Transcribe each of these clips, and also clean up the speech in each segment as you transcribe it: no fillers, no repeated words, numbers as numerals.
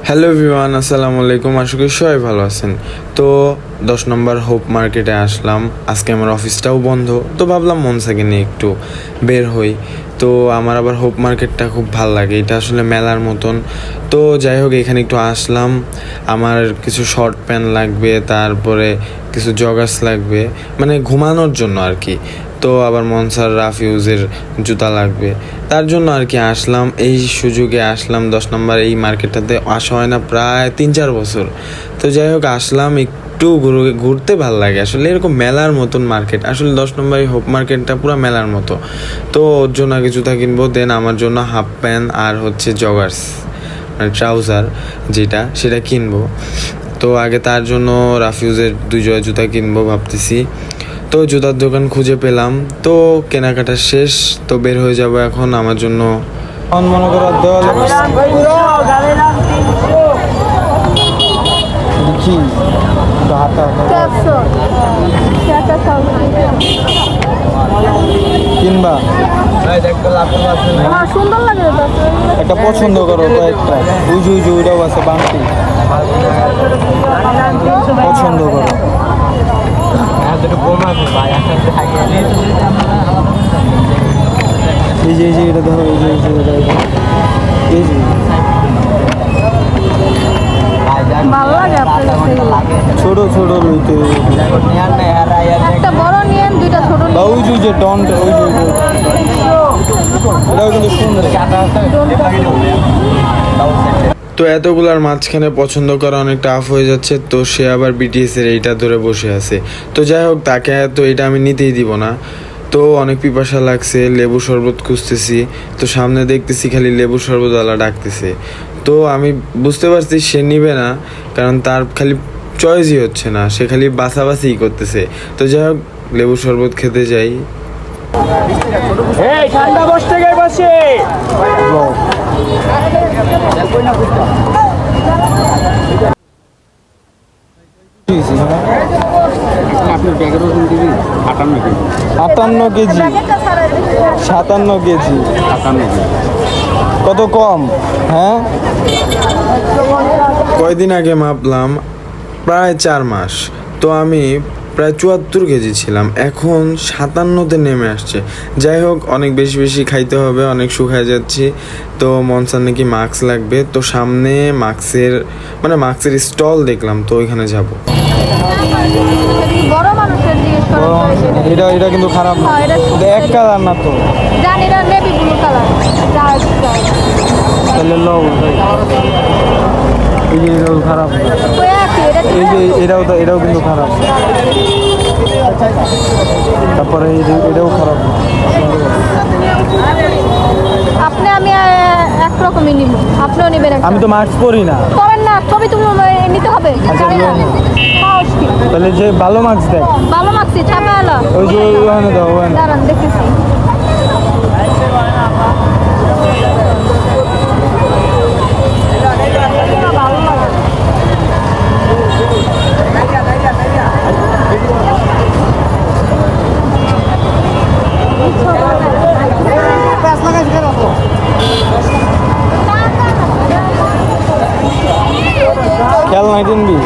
Hello everyone, আসসালামু আলাইকুম। আশা করি সবাই ভালো আছেন। তো 10 নম্বর হোপ মার্কেটে আসলাম। আজকে আমার অফিসটাও বন্ধ, তো ভাবলাম মনসাকে নিয়ে একটু বের হই। তো আমার আবার হোপ মার্কেটটা খুব ভাল লাগে, এটা আসলে মেলার মতন। তো যাই হোক, এখানে একটু আসলাম। আমার কিছু শর্ট প্যান্ট লাগবে, তারপরে কিছু জগার্স লাগবে, মানে ঘুমানোর জন্য আর কি। তো আবার মনসার রাফিউজের জুতা লাগবে, তার জন্য আর কি আসলাম। এই সুযোগে আসলাম 10 নম্বর এই মার্কেটটাতে আসা হয় না প্রায় 3-4 বছর। তো যাই হোক, আসলাম একটু ঘুরতে ভালো লাগে আসলে, এরকম মেলার মতন মার্কেট আসলে 10 নম্বর এই হোপ মার্কেটটা পুরো মেলার মতো। তো ওর জন্য আগে জুতা কিনবো, দেন আমার জন্য হাফ প্যান্ট আর হচ্ছে জগার্স মানে ট্রাউজার যেটা, সেটা কিনবো। তো আগে তার জন্য রাফিউজের 2 জোড়া জুতা কিনবো ভাবতেছি। তো জুতার দোকান খুঁজে পেলাম, তো কেনাকাটা শেষ। তো বের হয়ে যাব এখন আমার জন্য। মনে করো কিনবা সুন্দর লাগে, একটা পছন্দ করো, কয়েকটা উজু উজু ওটাও আছে, বাংটি পছন্দ করো। এই যে এটা ধরো, এই যে ভালো লাগে ছোট ছোট লইতে একটা বড় নিয়েন, দুইটা ছোট বা ওই যে ডন্ট, ওই যে এটাও কিন্তু সুন্দর। তো এতগুলার মাঝখানে পছন্দ করা অনেক টাফ হয়ে যাচ্ছে, তো সে আবার বিটিএস এর এইটা ধরে বসে আছে। তো যাই হোক, তাকে তো এটা আমি নিতেই দিব না। তো অনেক পিপাসা লাগছে, লেবু শরবত খুঁজতেছি। তো সামনে দেখতেছি খালি লেবু শরবতওয়ালা ডাকতেছে। তো আমি বুঝতে পারছি সে নিবে না, কারণ তার খালি চয়েসই হচ্ছে না, সে খালি বাছাবাছিই করতেছে। তো যাই হোক, লেবু শরবত খেতে যাই। ঠান্ডা বসতে গে বসে আপনার ব্যাগের ওজন দিবি 58 কেজি, 58 কেজি, 57 কেজি। কত কম, হ্যাঁ? কয়দিন আগে মাপলাম, প্রায় 4 মাস। তো আমি প্রায় 74 কেজি ছিলাম, এখন 57-তে নেমে আসছে। যাই হোক, অনেক বেশি বেশি খাইতে হবে, অনেক শুকায় যাচ্ছি। তো মনসার নাকি মাস্ক লাগবে, তো সামনে মাস্কের স্টল দেখলাম, তো ওইখানে যাব। বড় মানুষের জিজ্ঞেস করেন, এটা কিন্তু খারাপ না, এটা এক কালার না তো, জানি এটা নেভি ব্লু কালার। তাহলে লও এই যে এটাও খারাপ না, এই যে এটাও কিন্তু খারাপ। তারপরে এটাও খারাপ না। আপনি আমি একরকমই নিব, আপনিও নেবেন। আমি তো মাস্ক পরি না। করেন না, ছবি তুমি নিতে হবে। জানি না তাহলে যে ভালো মাস্ক দেয়, ভালো মাখছি ছাপা এলো, ওই যে ওখানে দাও, ওখানে দাঁড়ান দেখতেছি। খেয়াল নাই কিনবি,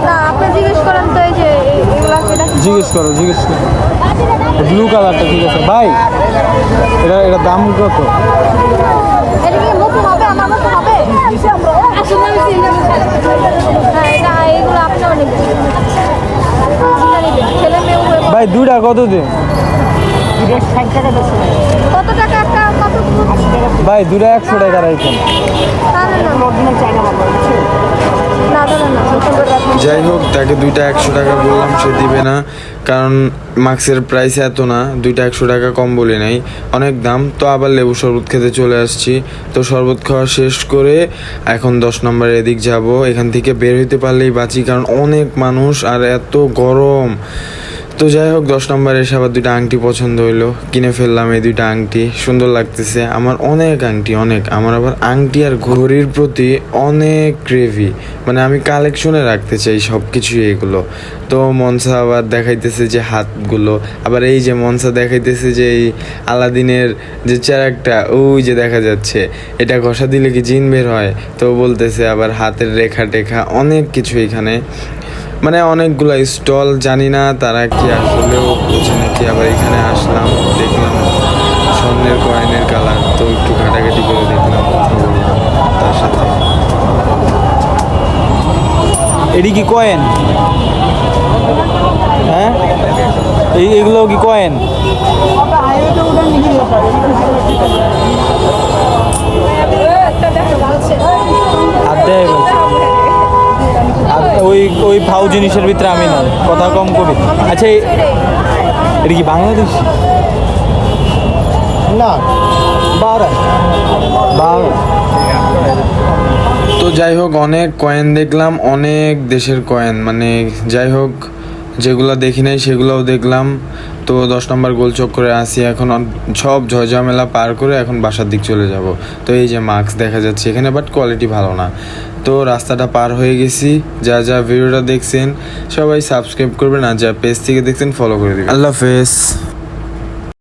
না আপনি জিজ্ঞেস করেন তো, এই যে এগুলা জিজ্ঞেস করো। ব্লু কালারটা ঠিক আছে ভাই, এটা দাম কত? এটা কি নতুন হবে, আমার মতো হবে? হ্যাঁ, এটা এইগুলো আপনিও নেবেন, ছেলে মেয়ে ভাই দুইটা কত দিন? কত টাকা একটা, কত ভাই দুইটা 100 টাকা রাখেন। যাই হোক, তাকে দুইটা 100 টাকা বললাম, সে দিবে না, কারণ মাস্কের প্রাইস এত না, দুইটা 100 টাকা কম বলে নাই, অনেক দাম। তো আবার লেবু শরবত খেতে চলে আসছি। তো শরবত খাওয়া শেষ করে এখন 10 নম্বর এদিক যাব। এখান থেকে বের হইতে পারলেই বাঁচি, কারণ অনেক মানুষ আর এত গরম। তো যাই হোক 10 নম্বরে এসে আবার দুইটা আংটি পছন্দ হইলো, কিনে ফেললাম এই দুইটা আংটি। সুন্দর লাগতেছে, আমার অনেক আংটি, অনেক। আমার আবার আংটি আর ঘড়ির প্রতি অনেক গ্রেভি, মানে আমি কালেকশনে রাখতে চাই সব কিছুই এগুলো। তো মনসা আবার দেখাইতেছে যে হাতগুলো, আবার এই যে মনসা দেখাইতেছে যে এই আলাদিনের যে চেরাকটা ওই যে দেখা যাচ্ছে, এটা ঘষা দিলে কি জিন বের হয়। তো বলতেছে আবার হাতের রেখা টেখা অনেক কিছু এখানে, মানে অনেকগুলো স্টল। জানি না তারা কি আসলেও বোঝে নাকি। আবার এখানে আসলাম, দেখলাম স্বর্ণের কয়েনের কালার, তো একটু ঘাটাঘাটি করে দেখলাম, কথা বললাম তার সাথে। এটি কি কয়েন? হ্যাঁ, এগুলো কি কয়েন? ওই ওই ফাউ জিনিসের ভিতরে আমি না কথা কম করি। আচ্ছা, এটা কি বাংলাদেশ? না, বারো। তো যাই হোক অনেক কয়েন দেখলাম, অনেক দেশের কয়েন, মানে যাই হোক যেগুলো দেখি নাই সেগুলোও দেখলাম। তো 10 নম্বর গোল চক্করে আসি এখন, সব ঝামেলা পার করে এখন বাসার দিক চলে যাব। তো এই যে মাস্ক দেখা যাচ্ছে এখানে, বাট কোয়ালিটি ভালো না। তো রাস্তাটা পার হয়ে গেছি। যা যা ভিডিওটা দেখছেন সবাই সাবস্ক্রাইব করবেন, আর যা পেজ থেকে দেখছেন ফলো করে দিবেন। আল্লাহ হাফেজ।